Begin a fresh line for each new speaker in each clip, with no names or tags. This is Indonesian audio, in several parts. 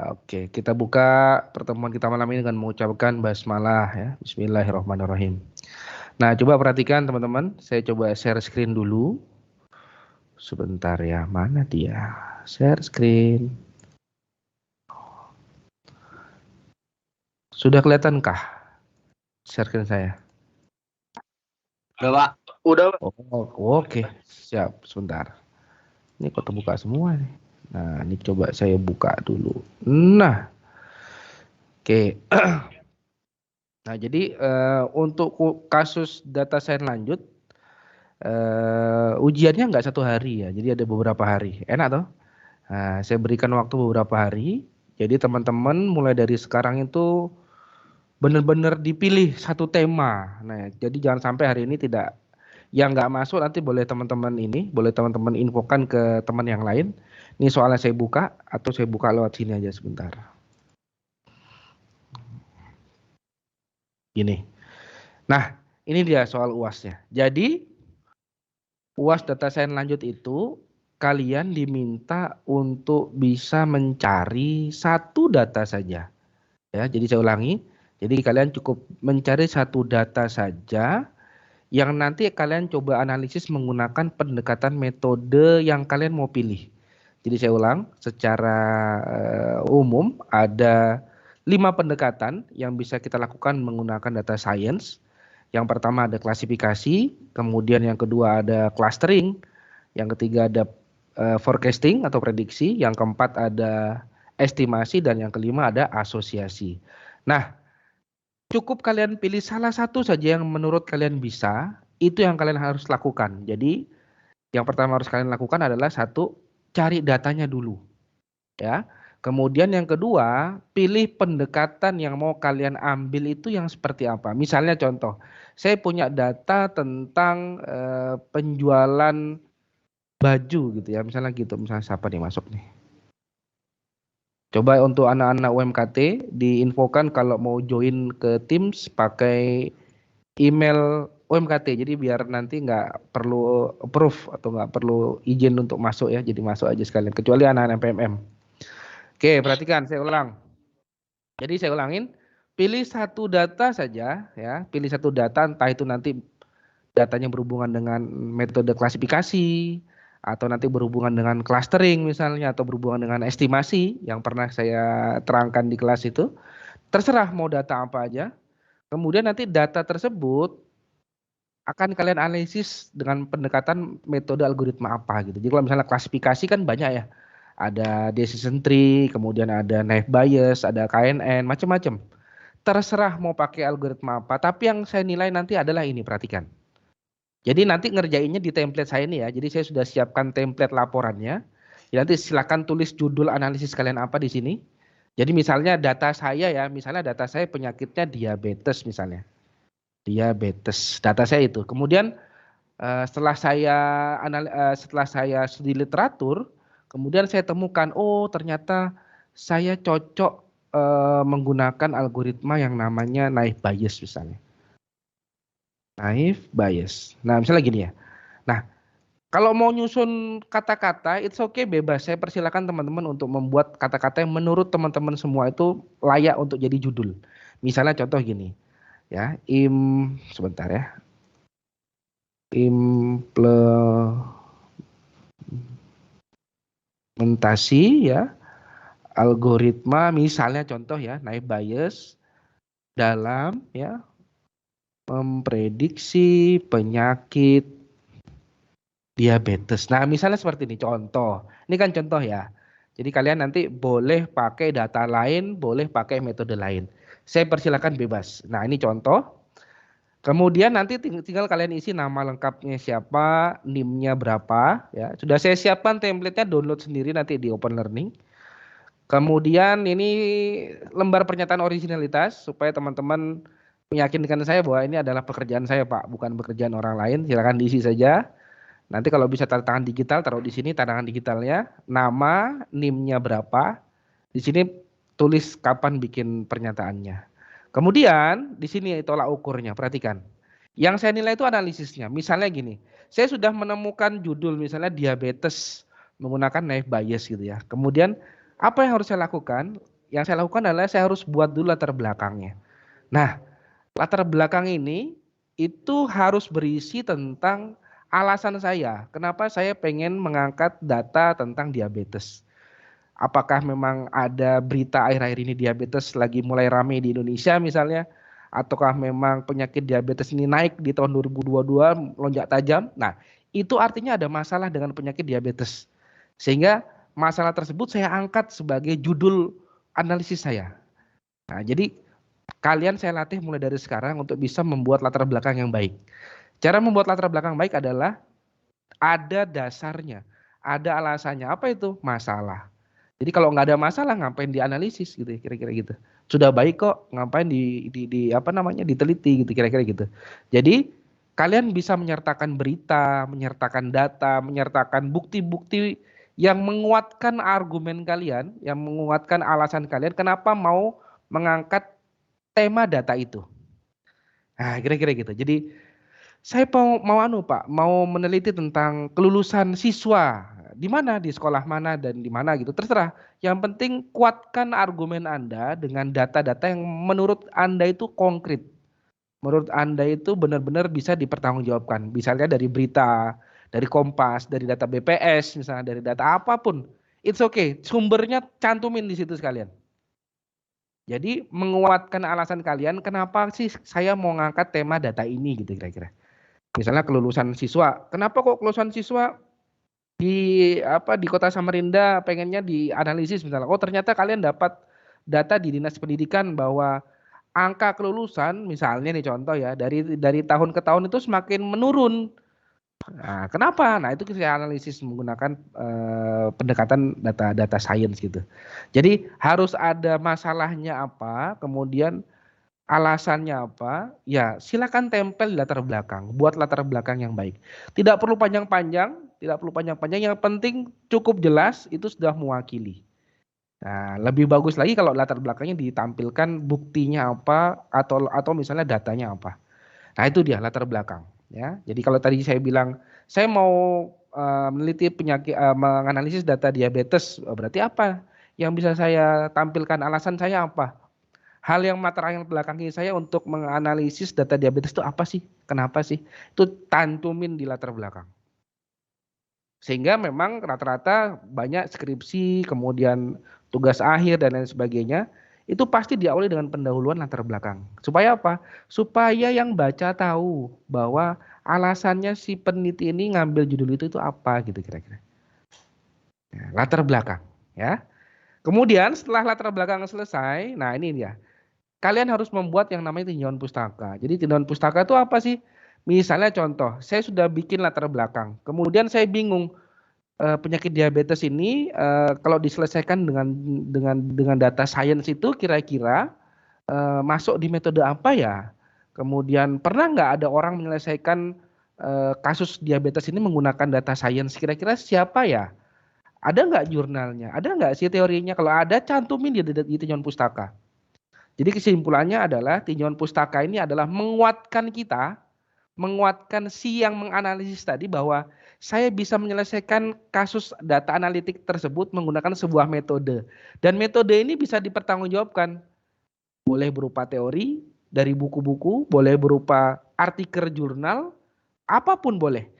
Oke, kita buka pertemuan kita malam ini dengan mengucapkan basmalah ya. Bismillahirrahmanirrahim. Nah, coba perhatikan teman-teman, saya coba share screen dulu. Sebentar ya, mana dia? Share screen. Sudah kelihatankah share screen saya?
Udah, Pak. Udah, Pak.
Oh, oke, siap. Sebentar. Ini kok terbuka semua nih. Nah, ini coba saya buka dulu. Nah, oke. Nah, jadi untuk kasus data science lanjut, ujiannya nggak 1 hari ya, jadi ada beberapa hari. Enak toh? Nah, saya berikan waktu beberapa hari. Jadi teman-teman mulai dari sekarang itu benar-benar dipilih satu tema. Nah, jadi jangan sampai hari ini tidak, yang nggak masuk nanti boleh teman-teman infokan ke teman yang lain. Ini soalnya saya buka atau saya buka lewat sini aja sebentar. Gini. Nah, ini dia soal UASnya. Jadi UAS data science lanjut itu kalian diminta untuk bisa mencari satu data saja. Ya, jadi saya ulangi. Jadi kalian cukup mencari satu data saja yang nanti kalian coba analisis menggunakan pendekatan metode yang kalian mau pilih. Jadi saya ulang, secara umum ada 5 pendekatan yang bisa kita lakukan menggunakan data science. Yang pertama ada klasifikasi, kemudian yang kedua ada clustering, yang ketiga ada forecasting atau prediksi, yang keempat ada estimasi, dan yang kelima ada asosiasi. Nah, cukup kalian pilih salah satu saja yang menurut kalian bisa, itu yang kalian harus lakukan. Jadi yang pertama harus kalian lakukan adalah satu, cari datanya dulu. Ya. Kemudian yang kedua, pilih pendekatan yang mau kalian ambil itu yang seperti apa. Misalnya contoh, saya punya data tentang penjualan baju gitu ya, misalnya gitu. Misalnya siapa nih masuk nih. Coba untuk anak-anak UMKT diinfokan kalau mau join ke Teams pakai email UMKT. Jadi biar nanti nggak perlu approve atau nggak perlu izin untuk masuk ya. Jadi masuk aja sekalian. Kecuali anak-anak PMM. Oke, perhatikan, saya ulang. Jadi saya ulangin, pilih satu data saja ya, pilih satu data, entah itu nanti datanya berhubungan dengan metode klasifikasi atau nanti berhubungan dengan clustering misalnya atau berhubungan dengan estimasi yang pernah saya terangkan di kelas itu. Terserah mau data apa aja. Kemudian nanti data tersebut akan kalian analisis dengan pendekatan metode algoritma apa gitu. Jadi kalau misalnya klasifikasi kan banyak ya. Ada decision tree, kemudian ada naive bayes, ada KNN, macam-macam. Terserah mau pakai algoritma apa, tapi yang saya nilai nanti adalah ini, perhatikan. Jadi nanti ngerjainnya di template saya ini ya. Jadi saya sudah siapkan template laporannya. Jadi nanti silakan tulis judul analisis kalian apa di sini. Jadi misalnya data saya ya, misalnya data saya penyakitnya diabetes misalnya. Diabetes, data saya itu. Kemudian setelah saya studi literatur, kemudian saya temukan, oh ternyata saya cocok menggunakan algoritma yang namanya naive bayes misalnya. Naive bayes. Nah, misalnya gini ya. Nah, kalau mau nyusun kata-kata, it's okay, bebas. Saya persilakan teman-teman untuk membuat kata-kata yang menurut teman-teman semua itu layak untuk jadi judul. Misalnya contoh gini, ya, sebentar ya. Implementasi ya algoritma, misalnya contoh ya, naive bayes dalam ya memprediksi penyakit diabetes. Nah, misalnya seperti ini contoh. Ini kan contoh ya. Jadi kalian nanti boleh pakai data lain, boleh pakai metode lain. Saya persilakan bebas. Nah, ini contoh. Kemudian nanti tinggal kalian isi nama lengkapnya siapa, NIM-nya berapa ya. Sudah saya siapkan template-nya, download sendiri nanti di Open Learning. Kemudian ini lembar pernyataan originalitas supaya teman-teman meyakinkan saya bahwa ini adalah pekerjaan saya, Pak, bukan pekerjaan orang lain. Silakan diisi saja. Nanti kalau bisa tanda tangan digital, taruh di sini tanda tangan digitalnya, nama, NIM-nya berapa. Di sini tulis kapan bikin pernyataannya. Kemudian di sini tolak ukurnya, perhatikan. Yang saya nilai itu analisisnya. Misalnya gini, saya sudah menemukan judul misalnya diabetes menggunakan naive bayes gitu ya. Kemudian apa yang harus saya lakukan? yang saya lakukan adalah saya harus buat dulu latar belakangnya. Nah, latar belakang ini itu harus berisi tentang alasan saya, kenapa saya pengen mengangkat data tentang diabetes. Apakah memang ada berita akhir-akhir ini diabetes lagi mulai ramai di Indonesia misalnya, ataukah memang penyakit diabetes ini naik di tahun 2022 lonjak tajam. Nah, itu artinya ada masalah dengan penyakit diabetes. Sehingga masalah tersebut saya angkat sebagai judul analisis saya. Nah, jadi kalian saya latih mulai dari sekarang untuk bisa membuat latar belakang yang baik. Cara membuat latar belakang baik adalah ada dasarnya, ada alasannya. Apa itu? Masalah. Jadi kalau nggak ada masalah ngapain dianalisis gitu, kira-kira gitu. Sudah baik kok, ngapain di apa namanya diteliti gitu, kira-kira gitu. Jadi kalian bisa menyertakan berita, menyertakan data, menyertakan bukti-bukti yang menguatkan argumen kalian, yang menguatkan alasan kalian kenapa mau mengangkat tema data itu. Nah, kira-kira gitu. Jadi saya mau meneliti tentang kelulusan siswa di mana, di sekolah mana dan di mana gitu, terserah. Yang penting kuatkan argumen Anda dengan data-data yang menurut Anda itu konkret. Menurut Anda itu benar-benar bisa dipertanggungjawabkan. Misalnya dari berita, dari Kompas, dari data BPS, misalnya dari data apapun. It's okay, sumbernya cantumin di situ sekalian. Jadi menguatkan alasan kalian kenapa sih saya mau ngangkat tema data ini gitu kira-kira. Misalnya kelulusan siswa. Kenapa kok kelulusan siswa di Kota Samarinda pengennya dianalisis misalnya. Oh, ternyata kalian dapat data di Dinas Pendidikan bahwa angka kelulusan misalnya nih contoh ya dari tahun ke tahun itu semakin menurun. Nah, kenapa? Nah, itu saya analisis menggunakan pendekatan data science gitu. Jadi harus ada masalahnya apa, kemudian alasannya apa, ya silakan tempel di latar belakang, buat latar belakang yang baik. Tidak perlu panjang-panjang, yang penting cukup jelas itu sudah mewakili. Nah, lebih bagus lagi kalau latar belakangnya ditampilkan buktinya apa atau misalnya datanya apa. Nah, itu dia latar belakang ya. Jadi kalau tadi saya bilang saya mau meneliti penyakit menganalisis data diabetes, berarti apa? Yang bisa saya tampilkan alasan saya apa? Hal yang melatar belakangi saya untuk menganalisis data diabetes itu apa sih? Kenapa sih? Itu tantumin di latar belakang. Sehingga memang rata-rata banyak skripsi, kemudian tugas akhir dan lain sebagainya, itu pasti diawali dengan pendahuluan latar belakang. Supaya apa? Supaya yang baca tahu bahwa alasannya si peneliti ini ngambil judul itu apa gitu kira-kira. Nah, latar belakang ya. Kemudian setelah latar belakang selesai, nah ini dia. Kalian harus membuat yang namanya tinjauan pustaka. Jadi tinjauan pustaka itu apa sih? Misalnya contoh, saya sudah bikin latar belakang. Kemudian saya bingung penyakit diabetes ini kalau diselesaikan dengan data science itu kira-kira masuk di metode apa ya? Kemudian pernah nggak ada orang menyelesaikan kasus diabetes ini menggunakan data science? Kira-kira siapa ya? Ada nggak jurnalnya? Ada nggak sih teorinya? Kalau ada, cantumin di tinjauan pustaka. Jadi kesimpulannya adalah tinjauan pustaka ini adalah menguatkan kita, menguatkan si yang menganalisis tadi bahwa saya bisa menyelesaikan kasus data analitik tersebut menggunakan sebuah metode. Dan metode ini bisa dipertanggungjawabkan. Boleh berupa teori dari buku-buku, boleh berupa artikel jurnal, apapun boleh.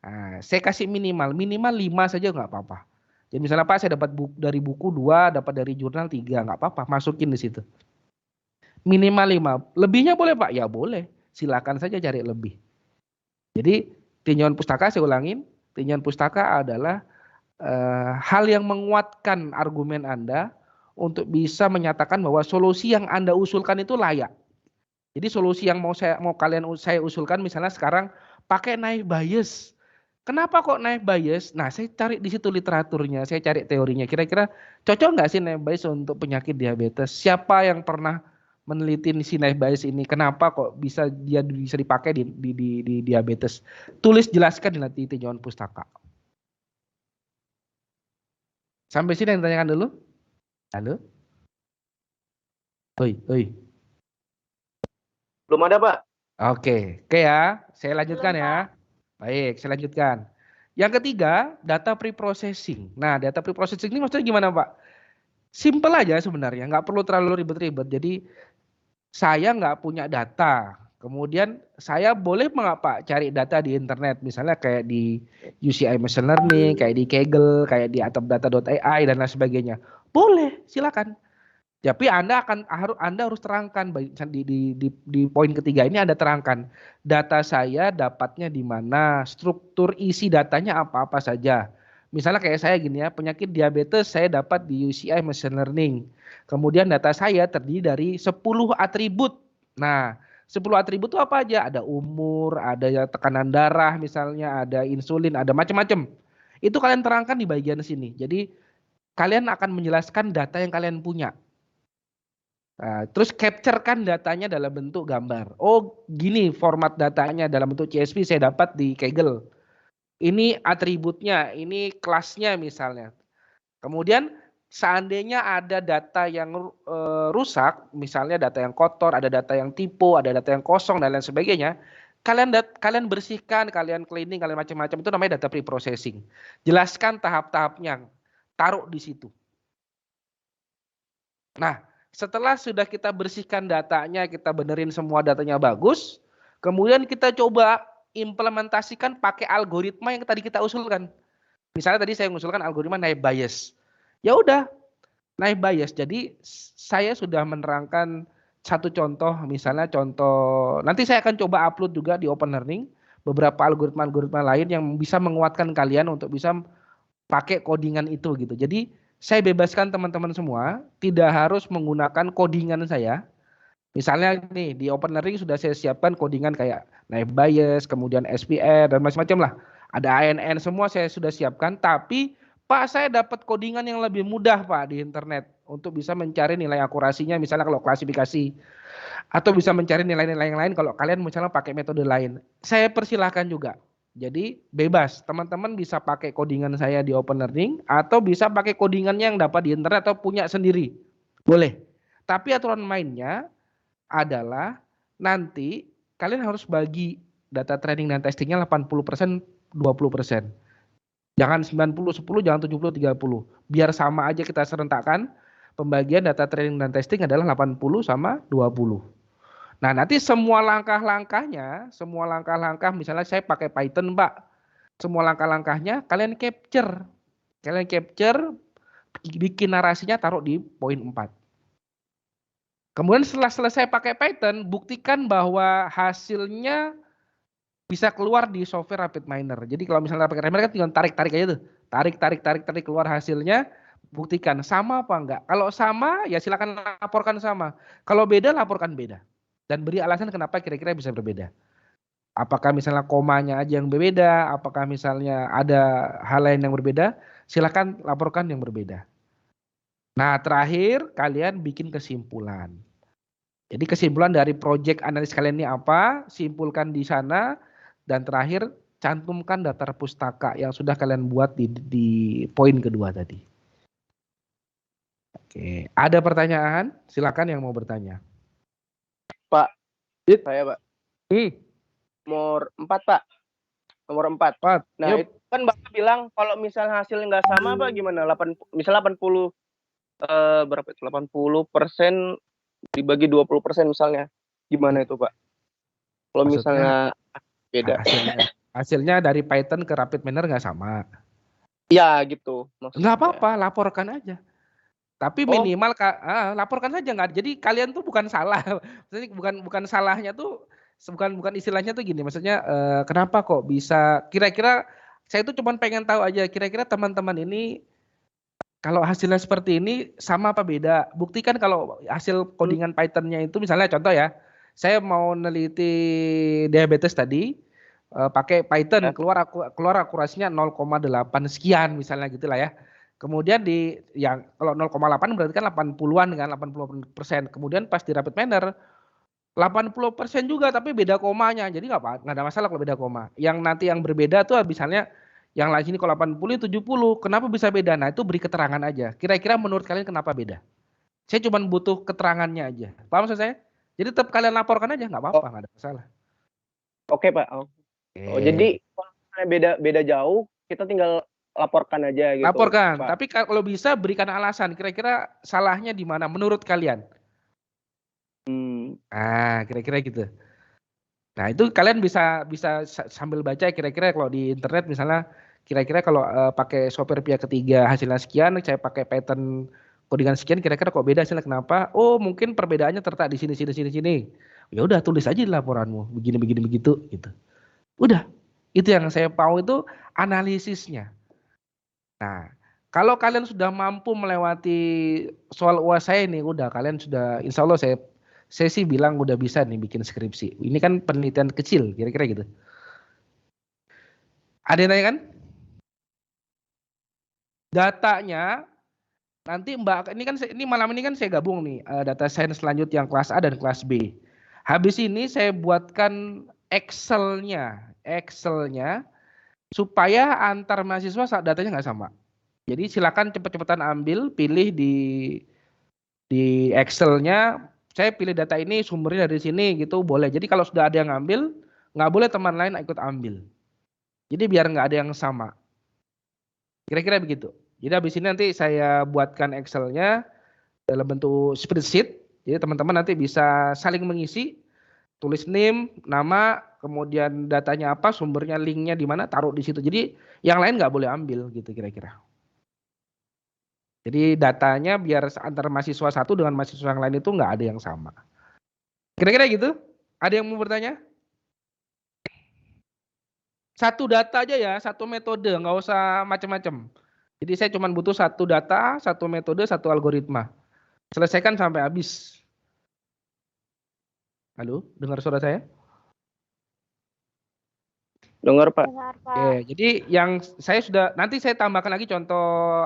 Nah, saya kasih minimal 5 saja nggak apa-apa. Jadi misalnya Pak saya dapat dari buku 2, dapat dari jurnal 3, nggak apa-apa, masukin di situ. Minimal 5. Lebihnya boleh Pak? Ya boleh. Silakan saja cari lebih. Jadi tinjauan pustaka saya ulangin. Tinjauan pustaka adalah hal yang menguatkan argumen Anda untuk bisa menyatakan bahwa solusi yang Anda usulkan itu layak. Jadi solusi yang saya usulkan misalnya sekarang pakai naik bias. Kenapa kok naik bias? Nah, saya cari di situ literaturnya, saya cari teorinya. Kira-kira cocok nggak sih naik bias untuk penyakit diabetes? Siapa yang pernah meneliti si naik bias ini? Kenapa kok bisa dipakai di diabetes? Tulis jelaskan di tinjauan pustaka. Sampai sini yang ditanyakan dulu. Halo? Oi.
Belum ada, Pak.
Oke ya. Saya lanjutkan ya. Baik, saya lanjutkan. Yang ketiga, data preprocessing. Nah, data preprocessing ini maksudnya gimana, Pak? Simple aja sebenarnya, nggak perlu terlalu ribet-ribet. Jadi saya nggak punya data, kemudian saya boleh mengapa cari data di internet, misalnya kayak di UCI Machine Learning, kayak di Kaggle, kayak di atopdata.ai dan lain sebagainya. Boleh, silakan. Tapi Anda harus terangkan di poin ketiga ini Anda terangkan data saya dapatnya di mana, struktur isi datanya apa-apa saja. Misalnya kayak saya gini ya, penyakit diabetes saya dapat di UCI Machine Learning. Kemudian data saya terdiri dari 10 atribut. Nah, 10 atribut itu apa aja? Ada umur, ada tekanan darah misalnya, ada insulin, ada macam-macam. Itu kalian terangkan di bagian sini. Jadi kalian akan menjelaskan data yang kalian punya. Nah, terus capturekan datanya dalam bentuk gambar. Oh, gini format datanya dalam bentuk CSV saya dapat di Kaggle. Ini atributnya, ini kelasnya misalnya. Kemudian seandainya ada data yang rusak, misalnya data yang kotor, ada data yang typo, ada data yang kosong dan lain sebagainya, kalian bersihkan, kalian cleaning, kalian macam-macam, itu namanya data pre-processing. Jelaskan tahap-tahapnya, taruh di situ. Nah, setelah sudah kita bersihkan datanya, kita benerin semua datanya bagus, kemudian kita coba implementasikan pakai algoritma yang tadi kita usulkan. Misalnya tadi saya mengusulkan algoritma naive Bayes. Ya udah, naive Bayes. Jadi saya sudah menerangkan satu contoh, misalnya contoh, nanti saya akan coba upload juga di Open Learning beberapa algoritma-algoritma lain yang bisa menguatkan kalian untuk bisa pakai codingan itu gitu. Jadi saya bebaskan teman-teman semua tidak harus menggunakan codingan saya. Misalnya nih di Open Learning sudah saya siapkan codingan kayak naive Bayes, kemudian SPR dan macam-macam lah. Ada ANN semua saya sudah siapkan, tapi Pak saya dapat codingan yang lebih mudah Pak di internet untuk bisa mencari nilai akurasinya misalnya kalau klasifikasi atau bisa mencari nilai-nilai yang lain kalau kalian misalnya pakai metode lain. Saya persilahkan juga. Jadi bebas, teman-teman bisa pakai codingan saya di Open Learning atau bisa pakai codingannya yang dapat di internet atau punya sendiri. Boleh. Tapi aturan mainnya adalah nanti kalian harus bagi data training dan testingnya 80% 20%. Jangan 90-10, jangan 70-30. Biar sama aja kita serentakkan. Pembagian data training dan testing adalah 80 sama 20. Nah, nanti semua langkah-langkahnya, semua langkah-langkah misalnya saya pakai Python, Mbak. Semua langkah-langkahnya kalian capture. Kalian capture, bikin narasinya taruh di poin 4. Kemudian setelah selesai pakai Python, buktikan bahwa hasilnya bisa keluar di software RapidMiner. Jadi kalau misalnya pakai RapidMiner kan tinggal tarik-tarik aja tuh. Tarik keluar hasilnya, buktikan sama apa enggak. Kalau sama ya silakan laporkan sama. Kalau beda laporkan beda. Dan beri alasan kenapa kira-kira bisa berbeda. Apakah misalnya komanya aja yang berbeda, apakah misalnya ada hal lain yang berbeda, silakan laporkan yang berbeda. Nah, terakhir kalian bikin kesimpulan. Jadi kesimpulan dari project analis kalian ini apa, simpulkan di sana, dan terakhir cantumkan daftar pustaka yang sudah kalian buat di poin kedua tadi. Oke, ada pertanyaan? Silakan yang mau bertanya.
Pak, saya Pak. Nomor 4 Pak. Nomor 4. Nah,
Yuk.
itu kan Bapak bilang kalau misalnya hasilnya nggak sama Pak gimana? Misalnya 80 berapa itu? 80% dibagi 20% misalnya. Gimana itu, Pak? Kalau misalnya beda.
Hasilnya dari Python ke RapidMiner nggak sama.
Iya, gitu.
Nggak apa-apa, laporkan aja. Tapi minimal laporkan saja nggak. Jadi kalian tuh bukan salah. Maksudnya bukan salahnya tuh bukan istilahnya tuh gini. Maksudnya kenapa kok bisa kira-kira saya tuh cuma pengen tahu aja kira-kira teman-teman ini kalau hasilnya seperti ini sama apa beda? Buktikan kalau hasil codingan Python-nya itu misalnya contoh ya. Saya mau neliti diabetes tadi pakai Python keluar akurasinya 0,8 sekian misalnya gitulah ya. Kemudian yang kalau 0,8 berarti kan 80-an kan 80%. Kemudian pas di RapidMiner 80% juga tapi beda komanya. Jadi nggak ada masalah kalau beda koma. Yang nanti yang berbeda tuh misalnya yang lain sini kalau 80 70. Kenapa bisa beda? Nah, itu beri keterangan aja. Kira-kira menurut kalian kenapa beda? Saya cuma butuh keterangannya aja. Paham maksud saya? Jadi tetap kalian laporkan aja nggak apa-apa, nggak ada masalah.
Oke, Pak. Jadi kalau misalnya beda jauh, kita tinggal laporkan aja gitu,
Laporkan.
Pak.
Tapi kalau bisa berikan alasan. Kira-kira salahnya di mana menurut kalian? Kira-kira gitu. Nah, itu kalian bisa bisa sambil baca kira-kira kalau di internet misalnya kira-kira kalau pakai software pihak ketiga hasilnya sekian, saya pakai pattern codingan sekian, kira-kira kok beda hasilnya kenapa? Oh, mungkin perbedaannya terletak di sini sini sini sini. Ya udah tulis aja di laporanmu begini begini begitu gitu. Udah. Itu yang saya mau itu analisisnya. Nah, kalau kalian sudah mampu melewati soal UAS saya ini, udah kalian sudah insya Allah saya sih bilang udah bisa nih bikin skripsi. Ini kan penelitian kecil, kira-kira gitu. Ada yang tanya kan? Datanya nanti Mbak ini malam ini kan saya gabung nih data science lanjut yang kelas A dan kelas B. Habis ini saya buatkan Excelnya supaya antar mahasiswa datanya nggak sama. Jadi silakan cepet-cepetan ambil, pilih di Excelnya. Saya pilih data ini sumbernya dari sini gitu boleh. Jadi kalau sudah ada yang ngambil, nggak boleh teman lain ikut ambil. Jadi biar nggak ada yang sama. Kira-kira begitu. Jadi habis ini nanti saya buatkan Excelnya dalam bentuk spreadsheet. Jadi teman-teman nanti bisa saling mengisi, tulis name, nama, kemudian datanya apa, sumbernya, linknya di mana, taruh di situ. Jadi yang lain nggak boleh ambil gitu kira-kira. Jadi datanya biar antara mahasiswa satu dengan mahasiswa yang lain itu nggak ada yang sama. Kira-kira gitu? Ada yang mau bertanya? Satu data aja ya, satu metode, nggak usah macam-macam. Jadi saya cuma butuh satu data, satu metode, satu algoritma. Selesaikan sampai habis. Halo, dengar suara saya?
Dengar, Pak.
Oke, jadi yang saya sudah, nanti saya tambahkan lagi contoh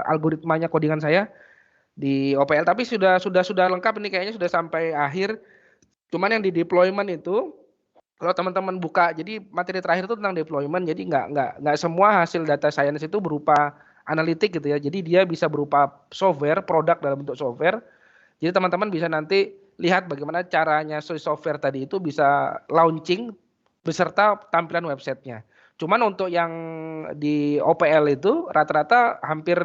algoritmanya codingan saya di OPL, tapi sudah lengkap ini kayaknya sudah sampai akhir. Cuman yang di deployment itu kalau teman-teman buka, jadi materi terakhir itu tentang deployment, jadi nggak semua hasil data science itu berupa analitik gitu ya. Jadi dia bisa berupa software, produk dalam bentuk software. Jadi teman-teman bisa nanti lihat bagaimana caranya software tadi itu bisa launching beserta tampilan websitenya. Cuman untuk yang di OPL itu rata-rata hampir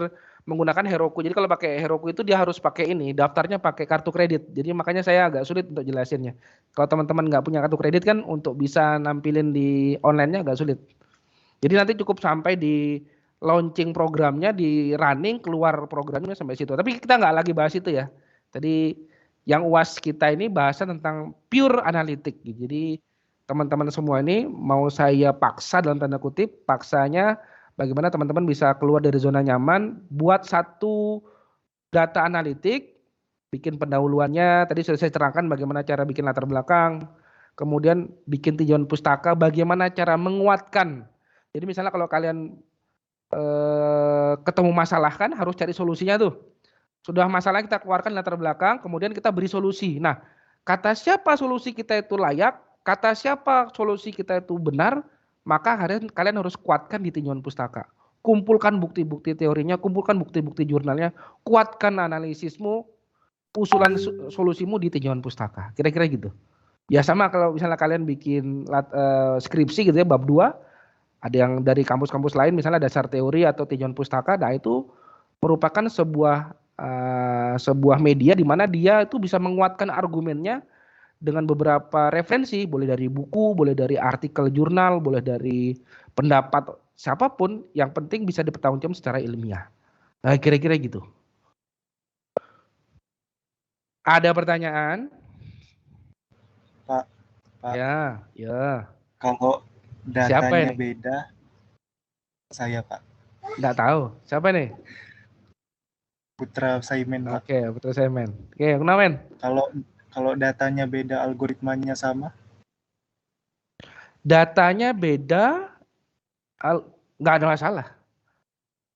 menggunakan Heroku. Jadi kalau pakai Heroku itu dia harus pakai ini, daftarnya pakai kartu kredit. Jadi makanya saya agak sulit untuk jelasinnya. Kalau teman-teman nggak punya kartu kredit kan untuk bisa nampilin di online-nya agak sulit. Jadi nanti cukup sampai di launching programnya, di running, keluar programnya sampai situ. Tapi kita nggak lagi bahas itu ya. Tadi yang UAS kita ini bahasa tentang pure analitik. Jadi teman-teman semua ini mau saya paksa dalam tanda kutip, paksanya bagaimana teman-teman bisa keluar dari zona nyaman, buat satu data analitik, bikin pendahuluannya, tadi sudah saya terangkan bagaimana cara bikin latar belakang, kemudian bikin tinjauan pustaka, bagaimana cara menguatkan. Jadi misalnya kalau kalian ketemu masalah kan harus cari solusinya tuh. Sudah masalah kita keluarkan latar belakang, kemudian kita beri solusi. Nah, kata siapa solusi kita itu layak, kata siapa solusi kita itu benar, maka kalian harus kuatkan di tinjauan pustaka. Kumpulkan bukti-bukti teorinya, kumpulkan bukti-bukti jurnalnya, kuatkan analisismu, usulan solusimu di tinjauan pustaka. Kira-kira gitu. Ya sama kalau misalnya kalian bikin skripsi gitu ya, bab 2, ada yang dari kampus-kampus lain misalnya dasar teori atau tinjauan pustaka, nah itu merupakan sebuah media di mana dia itu bisa menguatkan argumennya dengan beberapa referensi, boleh dari buku, boleh dari artikel jurnal, boleh dari pendapat siapapun, yang penting bisa dipertanggungjawabkan secara ilmiah. Nah, kira-kira gitu. Ada pertanyaan?
Pak.
Ya.
Kalau datanya beda, saya Pak.
Nggak tahu. Siapa nih?
Putra Saimen Pak.
Oke, Putra Saimen. Oke, kenapa men?
Kalau datanya beda, algoritmanya sama?
Datanya beda, nggak ada masalah.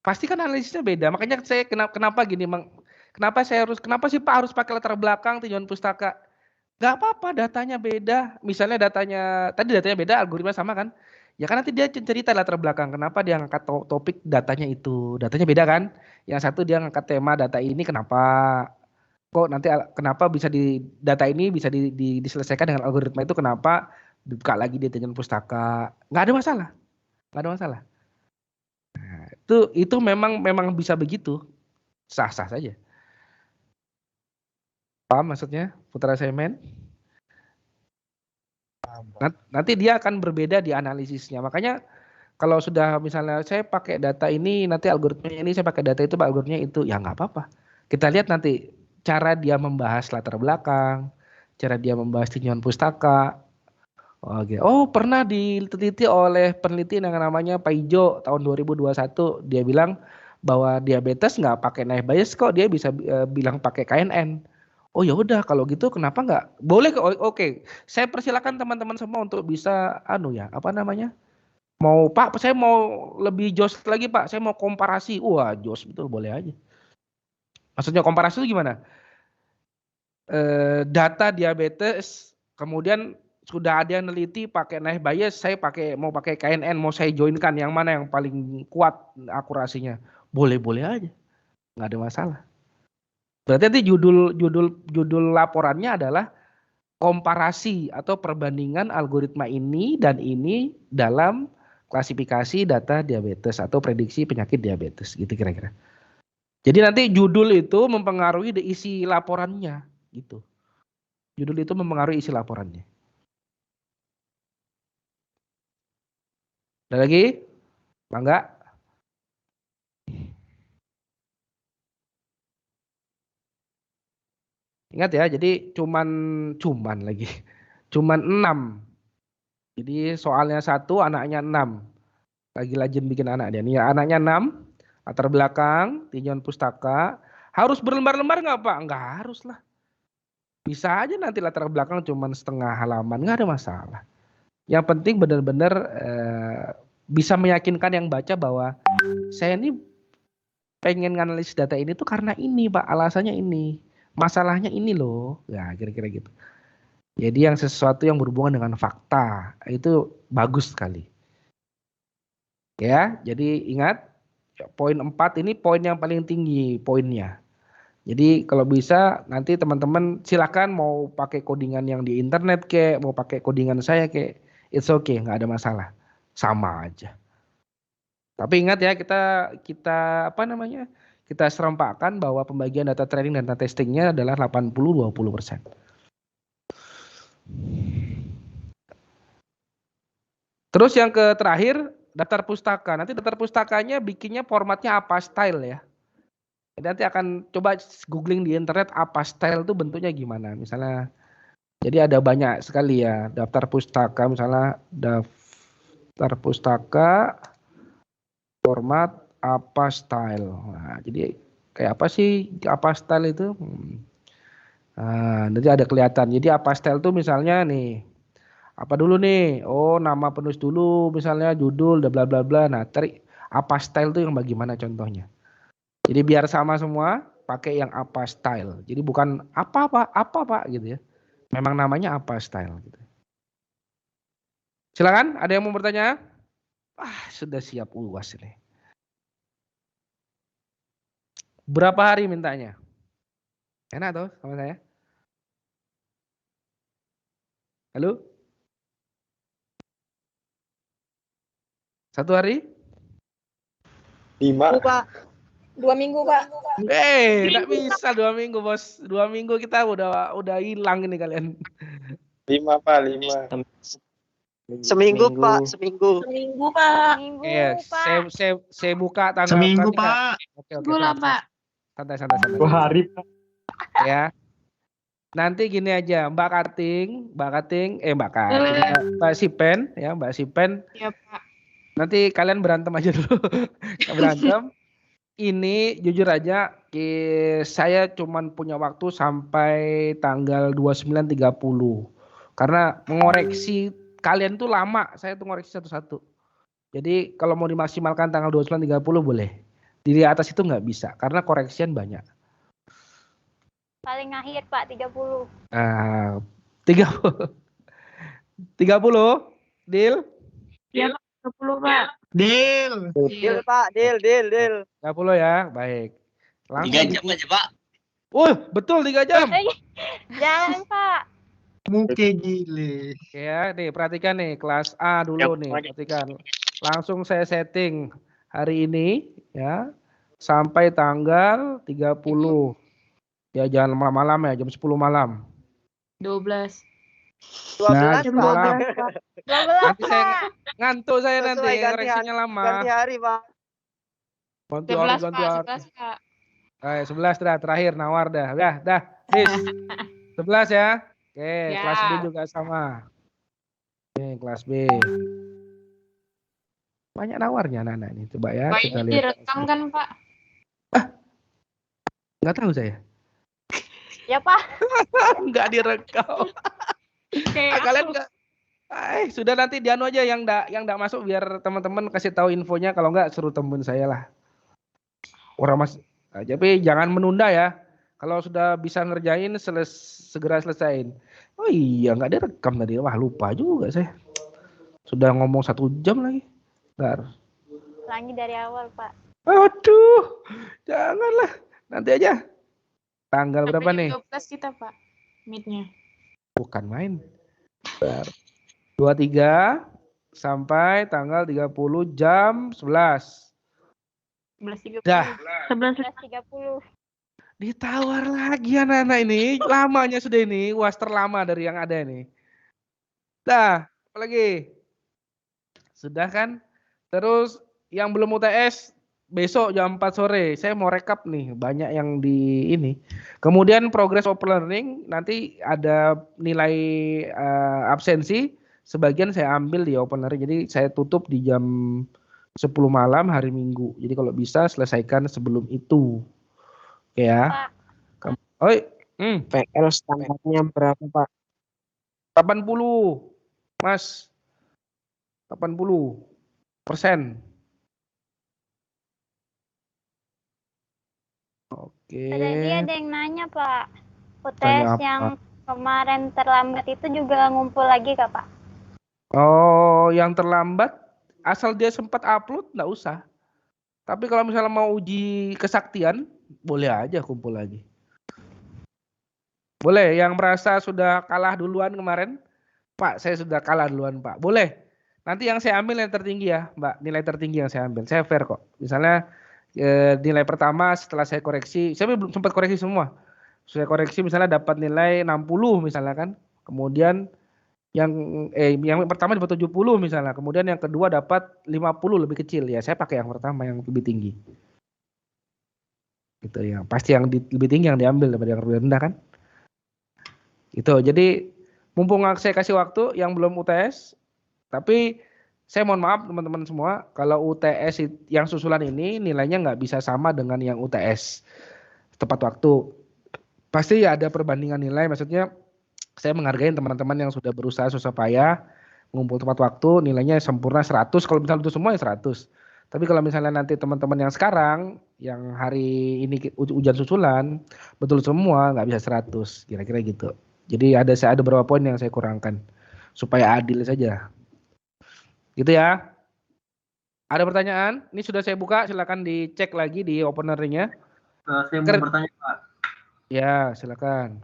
Pasti kan analisisnya beda. Makanya saya kenapa gini, kenapa sih Pak harus pakai latar belakang tinjauan pustaka? Nggak apa-apa, datanya beda. Misalnya datanya beda, algoritma sama kan? Ya kan nanti dia cerita latar belakang. Kenapa dia ngangkat topik datanya itu? Datanya beda kan? Yang satu dia ngangkat tema data ini kenapa? Kok nanti kenapa bisa di data ini bisa diselesaikan dengan algoritma itu kenapa? Dibuka lagi di tinjauan pustaka. Nggak ada masalah. Itu memang bisa begitu. Sah-sah saja. Paham maksudnya, Putra Semen? Nanti dia akan berbeda di analisisnya. Makanya kalau sudah misalnya saya pakai data ini, nanti algoritmanya ini, saya pakai data itu, algoritmanya itu, ya nggak apa-apa. Kita lihat nanti cara dia membahas latar belakang, cara dia membahas tinjauan pustaka. Oke. Oh, pernah diteliti oleh peneliti yang namanya Pak Ijo tahun 2021. Dia bilang bahwa diabetes nggak pakai naik bias kok, dia bisa bilang pakai KNN. Oh ya udah, kalau gitu kenapa nggak? Boleh kok. Oke. Saya persilakan teman-teman semua untuk bisa mau Pak, saya mau lebih jos lagi Pak, saya mau komparasi. Wah, jos betul, boleh aja. Maksudnya komparasi itu gimana? Data diabetes, kemudian sudah ada yang neliti pakai naik bias, saya mau pakai KNN, mau saya joinkan yang mana yang paling kuat akurasinya. Boleh-boleh aja, nggak ada masalah. Berarti nanti judul laporannya adalah komparasi atau perbandingan algoritma ini dan ini dalam klasifikasi data diabetes atau prediksi penyakit diabetes, gitu kira-kira. Jadi nanti judul itu mempengaruhi isi laporannya, gitu. Judul itu mempengaruhi isi laporannya. Ada lagi? Bangga? Ingat ya, jadi cuman lagi. Cuman 6. Jadi soalnya 1, anaknya 6. Lagi rajin bikin anak dia. Nih anaknya 6, latar belakang, tinjauan pustaka. Harus berlembar-lembar nggak Pak? Nggak harus lah. Bisa aja nanti latar belakang cuman setengah halaman, nggak ada masalah. Yang penting benar-benar bisa meyakinkan yang baca bahwa saya ini pengen nganalisis data ini tuh karena ini Pak, alasannya ini. Masalahnya ini loh. Ya kira-kira gitu. Jadi yang sesuatu yang berhubungan dengan fakta itu bagus sekali. Ya, jadi ingat poin 4 ini poin yang paling tinggi poinnya. Jadi kalau bisa nanti teman-teman silakan mau pakai codingan yang di internet kayak mau pakai codingan saya kayak it's okay, nggak ada masalah. Sama aja. Tapi ingat ya kita kita serempakkan bahwa pembagian data training dan data testingnya adalah 80-20%. Terus yang terakhir daftar pustaka. Nanti daftar pustakanya bikinnya formatnya apa style ya. Nanti akan coba googling di internet apa style itu bentuknya gimana. Misalnya jadi ada banyak sekali ya daftar pustaka, misalnya daftar pustaka format apa style. Nah, jadi kayak apa sih apa style itu? Nah, nanti ada kelihatan. Jadi apa style itu misalnya nih apa dulu nih? Oh, nama penulis dulu misalnya judul bla bla bla. Nah, apa style itu yang bagaimana contohnya? Jadi biar sama semua, pakai yang apa style. Jadi bukan apa Pak gitu ya. Memang namanya apa style gitu. Silakan, ada yang mau bertanya? Sudah siap UAS ini. Berapa hari mintanya? Enak tuh sama saya? Halo? 1 hari?
5.
Pak. 2 minggu, Pak.
Tak bisa 2 minggu, Bos. 2 minggu kita udah hilang ini kalian.
5, Pak, 5.
Seminggu, Pak, seminggu.
Seminggu, Pak.
Yes, saya buka tanggal.
Seminggu, Pak.
Oke,
Gula, Pak.
Santai.
2 hari, Pak.
Ya. Nanti gini aja, Mbak Sipen ya, Mbak Sipen.
Iya, Pak.
Nanti kalian berantem aja dulu. Berantem. Ini jujur aja saya cuman punya waktu sampai tanggal 29.30. Karena mengoreksi kalian tuh lama, saya tuh ngoreksi satu-satu. Jadi kalau mau dimaksimalkan tanggal 29.30 boleh. Di atas itu nggak bisa karena koreksian banyak.
Paling akhir Pak 30.
30. 30, deal?
Iya, Pak. 30, Pak.
Deal.
Deal, Pak, deal.
30 ya, baik.
3 jam aja, Pak.
Betul 3 jam.
Jangan Pak.
Mungkin gile.
Ya, nih perhatikan nih kelas A dulu nih, perhatikan. Langsung saya setting hari ini ya sampai tanggal 30. Ya jangan malam ya, jam 10 malam.
12.
12
jam
Pak.
malam.
12
Nanti saya
Pak.
ngantuk saya nanti
Sesuai
koreksinya lama.
ganti hari Pak.
Ganti hari,
11
ganti
Pak,
hari.
11 Pak.
11 dah terakhir nawar dah. Dah. Bis. 11 ya. Oke,
Ya.
kelas B juga sama. Oke, kelas B. Banyak nawarnya anak-anak ini. Coba ya
Pak,
kita
ini
lihat.
direkam kan Pak?
Nggak tahu saya.
Ya Pak.
Nggak direkam.
Kayak
Kalian
aku.
nggak. Sudah nanti Diano aja yang nggak masuk biar teman-teman kasih tahu infonya. Kalau nggak suruh temen saya lah. Orang mas. Nah, tapi jangan menunda ya. Kalau sudah bisa ngerjain segera selesaiin. Oh iya nggak direkam tadi. Wah lupa juga saya. Sudah ngomong 1 jam lagi. Bentar.
Ulangi dari awal Pak.
Aduh, janganlah. Nanti aja. Tanggal berapa
Sampai
nih?
jam 12 kita Pak. Meet-nya.
Bukan main. Bentar. 23 sampai tanggal 30 jam 11.
11.30.
Dah.
11.30.
Ditawar lagi anak-anak ini. Lamanya sudah ini. Was terlama dari yang ada ini. Dah, apa lagi? Sudah kan? Terus yang belum UTS besok jam 4 sore. Saya mau rekap nih. Banyak yang di ini. Kemudian progress open learning. Nanti ada nilai absensi. Sebagian saya ambil di open learning. Jadi saya tutup di jam 10 malam hari Minggu. Jadi kalau bisa selesaikan sebelum itu. Oke ya. Oi.
PL standarnya berapa Pak?
80. Mas. 80%. Oke.
Tadi ada yang nanya Pak.
Tanya
UTS
apa?
yang kemarin terlambat itu juga ngumpul lagi Kak Pak?
Oh, yang terlambat asal dia sempat upload nggak usah. Tapi kalau misalnya mau uji kesaktian, boleh aja kumpul lagi. Boleh, yang merasa sudah kalah duluan kemarin, Pak, saya sudah kalah duluan Pak. Boleh. Nanti yang saya ambil yang tertinggi ya, Mbak. Nilai tertinggi yang saya ambil. Saya fair kok. Misalnya nilai pertama setelah saya koreksi, saya belum sempat koreksi semua. Saya koreksi misalnya dapat nilai 60 misalnya kan. Kemudian yang pertama dapat 70 misalnya. Kemudian yang kedua dapat 50 lebih kecil. Ya saya pakai yang pertama yang lebih tinggi. Gitu ya. Pasti yang lebih tinggi yang diambil daripada yang lebih rendah kan. Gitu. Jadi mumpung saya kasih waktu yang belum UTS, tapi saya mohon maaf teman-teman semua, kalau UTS yang susulan ini nilainya nggak bisa sama dengan yang UTS tepat waktu. Pasti ya ada perbandingan nilai, maksudnya saya menghargai teman-teman yang sudah berusaha susah payah mengumpul tepat waktu, nilainya sempurna 100, kalau misalnya itu semua ya 100. Tapi kalau misalnya nanti teman-teman yang sekarang, yang hari ini ujian susulan, betul semua nggak bisa 100, kira-kira gitu. Jadi ada beberapa poin yang saya kurangkan, supaya adil saja. Gitu ya. Ada pertanyaan? Ini sudah saya buka, silakan dicek lagi di openernya.
Saya mau bertanya Pak.
Ya, silakan.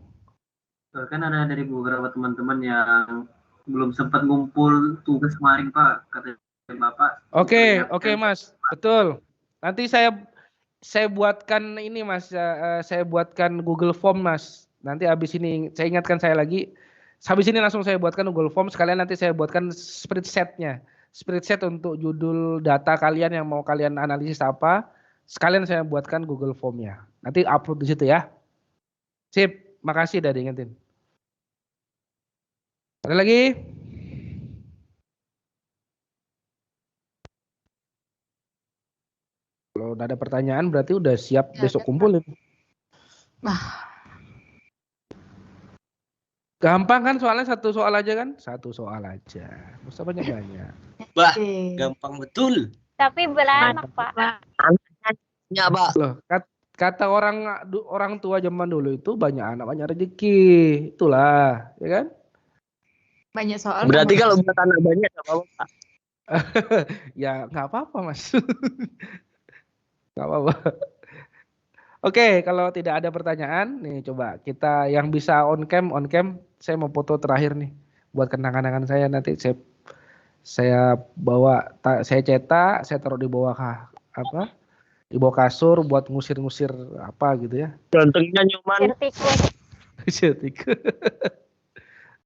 Kan ada dari beberapa teman-teman yang belum sempat ngumpul tugas kemarin Pak, kata Bapak.
Oke Mas, betul. Nanti saya buatkan ini Mas, saya buatkan Google Form Mas. Nanti habis ini saya ingatkan saya lagi. Habis ini langsung saya buatkan Google Form, sekalian nanti saya buatkan spreadsheet-nya. Spreadsheet untuk judul data kalian yang mau kalian analisis apa, sekalian saya buatkan Google Form-nya. Nanti upload di situ ya. Sip, makasih udah diingetin. Ada lagi? Kalau udah ada pertanyaan berarti udah siap besok kumpulin. Gampang kan soalnya satu soal aja kan? Satu soal aja. Nggak usah banyak-banyak.
Bah, gampang betul.
Tapi beranak Pak.
Ya, Pak.
Loh, kata orang tua zaman dulu itu banyak anak banyak rezeki. Itulah, ya kan?
Banyak soal.
Berarti kalau buat anak banyak nggak apa-apa, Pak.
Ya nggak apa-apa Mas. Nggak apa-apa. Oke, kalau tidak ada pertanyaan, nih coba kita yang bisa on cam, saya mau foto terakhir nih buat kenang-kenangan saya nanti saya bawa, saya cetak, saya taruh di bawah apa? Dibawa kasur buat ngusir-ngusir apa gitu ya.
Gantengnya Nyoman.
Tikus.
Tikus.